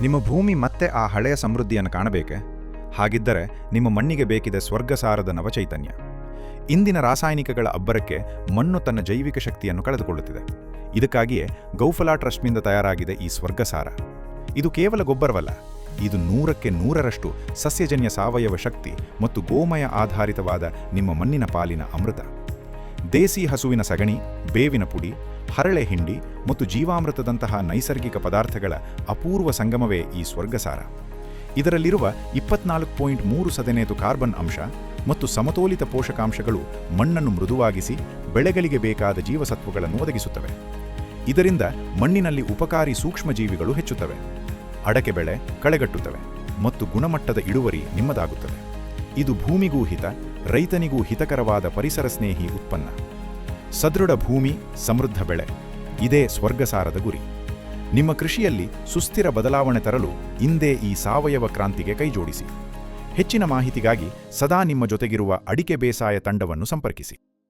ನಿಮ್ಮ ಭೂಮಿ ಮತ್ತೆ ಆ ಹಳೆಯ ಸಮೃದ್ಧಿಯನ್ನು ಕಾಣಬೇಕೆ? ಹಾಗಿದ್ದರೆ ನಿಮ್ಮ ಮಣ್ಣಿಗೆ ಬೇಕಿದೆ ಸ್ವರ್ಗಸಾರದ ನವಚೈತನ್ಯ. ಇಂದಿನ ರಾಸಾಯನಿಕಗಳ ಅಬ್ಬರಕ್ಕೆ ಮಣ್ಣು ತನ್ನ ಜೈವಿಕ ಶಕ್ತಿಯನ್ನು ಕಳೆದುಕೊಳ್ಳುತ್ತಿದೆ. ಇದಕ್ಕಾಗಿಯೇ ಗೌಫಲಾ ಟ್ರಸ್ಟ್ನಿಂದ ತಯಾರಾಗಿದೆ ಈ ಸ್ವರ್ಗಸಾರ. ಇದು ಕೇವಲ ಗೊಬ್ಬರವಲ್ಲ, ಇದು 100ಕ್ಕೆ 100ರಷ್ಟು ಸಸ್ಯಜನ್ಯ ಸಾವಯವ ಶಕ್ತಿ ಮತ್ತು ಗೋಮಯ ಆಧಾರಿತವಾದ ನಿಮ್ಮ ಮಣ್ಣಿನ ಪಾಲಿನ ಅಮೃತ. ದೇಸಿ ಹಸುವಿನ ಸಗಣಿ, ಬೇವಿನ ಪುಡಿ, ಹರಳೆ ಹಿಂಡಿ ಮತ್ತು ಜೀವಾಮೃತದಂತಹ ನೈಸರ್ಗಿಕ ಪದಾರ್ಥಗಳ ಅಪೂರ್ವ ಸಂಗಮವೇ ಈ ಸ್ವರ್ಗಸಾರ. ಇದರಲ್ಲಿರುವ 24.3% ಕಾರ್ಬನ್ ಅಂಶ ಮತ್ತು ಸಮತೋಲಿತ ಪೋಷಕಾಂಶಗಳು ಮಣ್ಣನ್ನು ಮೃದುವಾಗಿಸಿ ಬೆಳೆಗಳಿಗೆ ಬೇಕಾದ ಜೀವಸತ್ವಗಳನ್ನು ಒದಗಿಸುತ್ತವೆ. ಇದರಿಂದ ಮಣ್ಣಿನಲ್ಲಿ ಉಪಕಾರಿ ಸೂಕ್ಷ್ಮಜೀವಿಗಳು ಹೆಚ್ಚುತ್ತವೆ, ಅಡಕೆ ಬೆಳೆ ಕಳೆಗಟ್ಟುತ್ತವೆ ಮತ್ತು ಗುಣಮಟ್ಟದ ಇಳುವರಿ ನಿಮ್ಮದಾಗುತ್ತದೆ. ಇದು ಭೂಮಿಗೂ ಹಿತ, ರೈತನಿಗೂ ಹಿತಕರವಾದ ಪರಿಸರ ಸ್ನೇಹಿ ಉತ್ಪನ್ನ. ಸದೃಢ ಭೂಮಿ, ಸಮೃದ್ಧ ಬೆಳೆ, ಇದೇ ಸ್ವರ್ಗಸಾರದ ಗುರಿ. ನಿಮ್ಮ ಕೃಷಿಯಲ್ಲಿ ಸುಸ್ಥಿರ ಬದಲಾವಣೆ ತರಲು ಇಂದೇ ಈ ಸಾವಯವ ಕ್ರಾಂತಿಗೆ ಕೈಜೋಡಿಸಿ. ಹೆಚ್ಚಿನ ಮಾಹಿತಿಗಾಗಿ ಸದಾ ನಿಮ್ಮ ಜೊತೆಗಿರುವ ಅಡಿಕೆ ಬೇಸಾಯ ತಂಡವನ್ನು ಸಂಪರ್ಕಿಸಿ.